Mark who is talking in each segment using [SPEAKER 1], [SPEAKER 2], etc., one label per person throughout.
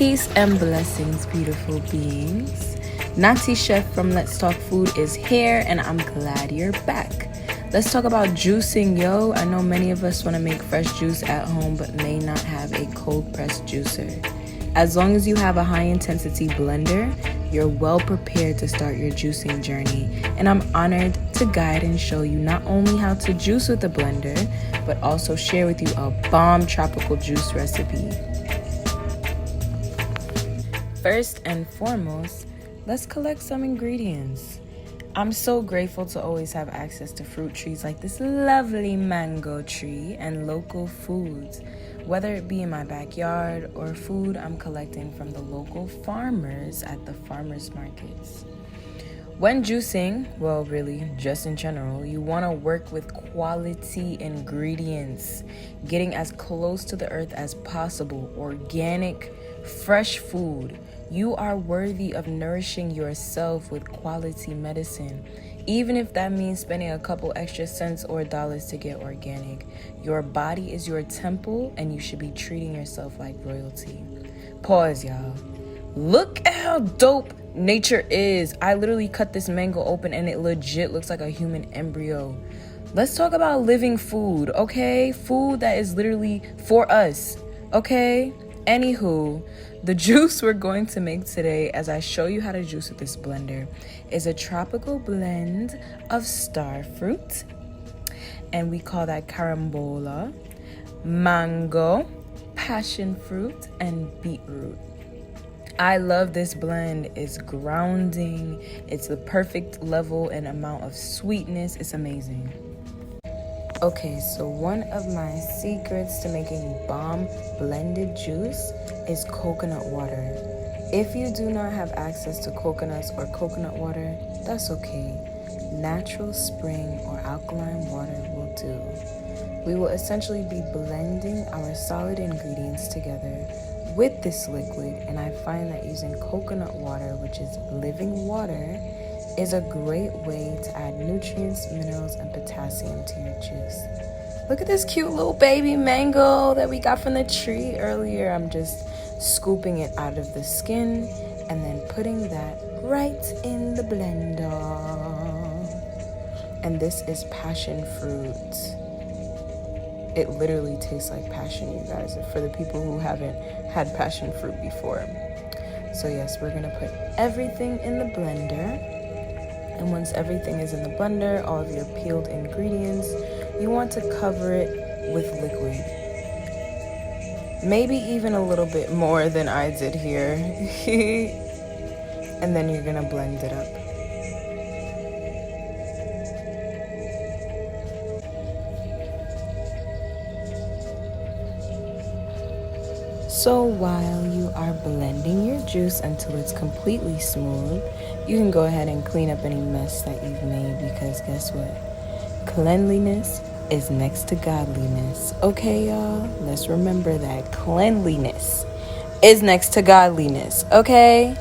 [SPEAKER 1] Peace and blessings, beautiful beings. Nazi Chef from Let's Talk Food is here, and I'm glad you're back. Let's talk about juicing, yo. I know many of us want to make fresh juice at home, but may not have a cold pressed juicer. As long as you have a high intensity blender, you're well prepared to start your juicing journey. And I'm honored to guide and show you not only how to juice with a blender, but also share with you a bomb tropical juice recipe. First and foremost, let's collect some ingredients. I'm so grateful to always have access to fruit trees like this lovely mango tree and local foods, whether it be in my backyard or food I'm collecting from the local farmers at the farmers markets. When juicing, well, really, just in general, you want to work with quality ingredients, getting as close to the earth as possible, organic, fresh food. You are worthy of nourishing yourself with quality medicine, even if that means spending a couple extra cents or dollars to get organic. Your body is your temple, and you should be treating yourself like royalty. Pause, y'all. Look at how dope nature is. I literally cut this mango open and it legit looks like a human embryo. Let's talk about living food, okay? Food that is literally for us, okay? Anywho, the juice we're going to make today, as I show you how to juice with this blender, is a tropical blend of starfruit, and we call that carambola, mango, passionfruit, and beetroot. I love this blend. It's grounding. It's the perfect level and amount of sweetness. It's amazing. Okay, so one of my secrets to making bomb blended juice is coconut water. If you do not have access to coconuts or coconut water, that's okay. Natural spring or alkaline water will do. We will essentially be blending our solid ingredients together with this liquid, and I find that using coconut water, which is living water, is a great way to add nutrients, minerals, and potassium to your juice. Look at this cute little baby mango that we got from the tree earlier. I'm just scooping it out of the skin and then putting that right in the blender. And this is passion fruit. It literally tastes like passion, you guys, for the people who haven't had passion fruit before. So yes, we're gonna put everything in the blender. And once everything is in the blender, all of your peeled ingredients, you want to cover it with liquid. Maybe even a little bit more than I did here. And then you're gonna blend it up. So while you are blending your juice until it's completely smooth, you can go ahead and clean up any mess that you've made, because guess what? Cleanliness is next to godliness. Okay, y'all? Let's remember that cleanliness is next to godliness, okay?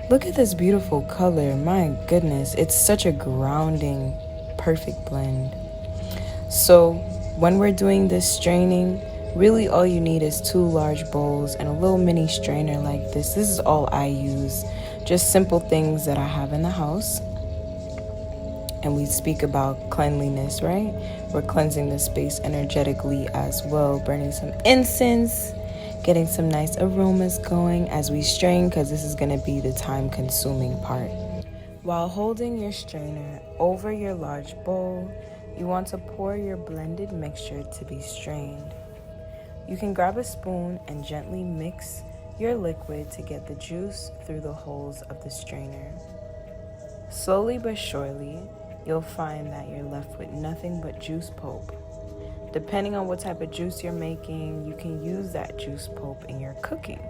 [SPEAKER 1] Look at this beautiful color. My goodness, it's such a grounding, perfect blend. So when we're doing this straining, really all you need is 2 large bowls and a little mini strainer like this. This is all I use. Just simple things that I have in the house. And we speak about cleanliness, right? We're cleansing the space energetically as well, burning some incense, getting some nice aromas going as we strain, because this is going to be the time-consuming part. While holding your strainer over your large bowl, you want to pour your blended mixture to be strained. You can grab a spoon and gently mix your liquid to get the juice through the holes of the strainer. Slowly but surely, you'll find that you're left with nothing but juice pulp. Depending on what type of juice you're making, you can use that juice pulp in your cooking.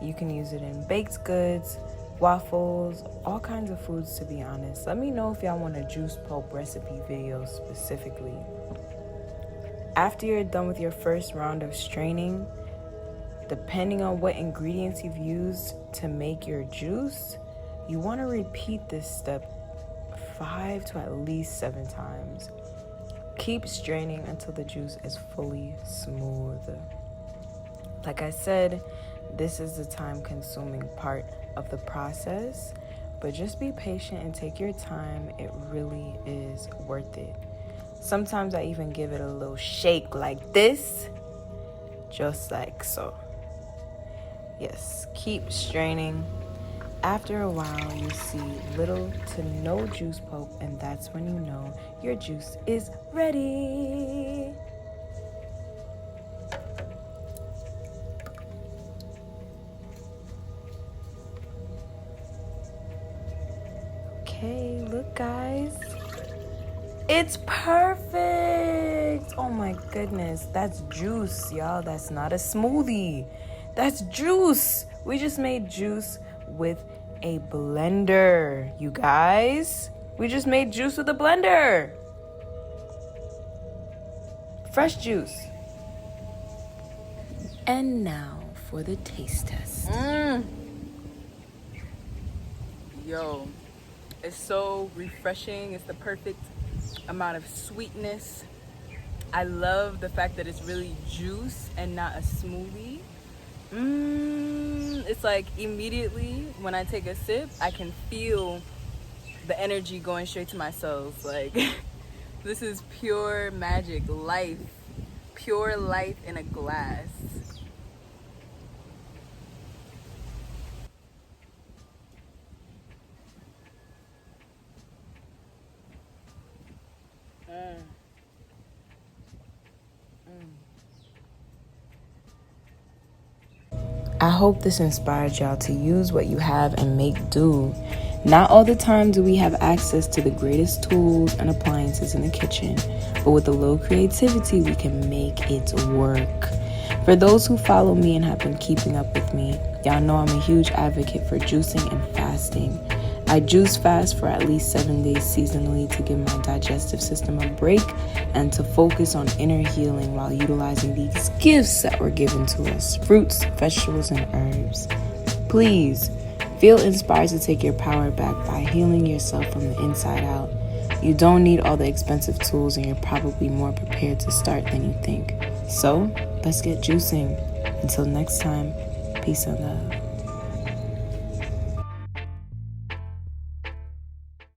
[SPEAKER 1] You can use it in baked goods, waffles, all kinds of foods, to be honest. Let me know if y'all want a juice pulp recipe video specifically. After you're done with your first round of straining, depending on what ingredients you've used to make your juice, you want to repeat this step 5 to at least 7 times. Keep straining until the juice is fully smooth. Like I said, This is the time-consuming part of the process, but just be patient and take your time. It really is worth it. Sometimes I even give it a little shake like this, just like so. Yes, keep straining. After a while, you see little to no juice pulp, and that's when you know your juice is ready. Okay, look guys. It's perfect. Oh my goodness, that's juice, y'all. That's not a smoothie. That's juice. We just made juice with a blender, you guys. We just made juice with a blender. Fresh juice. And now for the taste test.
[SPEAKER 2] Yo, it's so refreshing. It's the perfect amount of sweetness. I love the fact that it's really juice and not a smoothie. It's like immediately when I take a sip, I can feel the energy going straight to my cells. Like, this is pure magic, life, pure life in a glass.
[SPEAKER 1] I hope this inspired y'all to use what you have and make do. Not all the time do we have access to the greatest tools and appliances in the kitchen, but with a little creativity, we can make it work. For those who follow me and have been keeping up with me, y'all know I'm a huge advocate for juicing and fasting. I juice fast for at least 7 days seasonally to give my digestive system a break and to focus on inner healing while utilizing these gifts that were given to us, fruits, vegetables, and herbs. Please, feel inspired to take your power back by healing yourself from the inside out. You don't need all the expensive tools, and you're probably more prepared to start than you think. So, let's get juicing. Until next time, peace and love.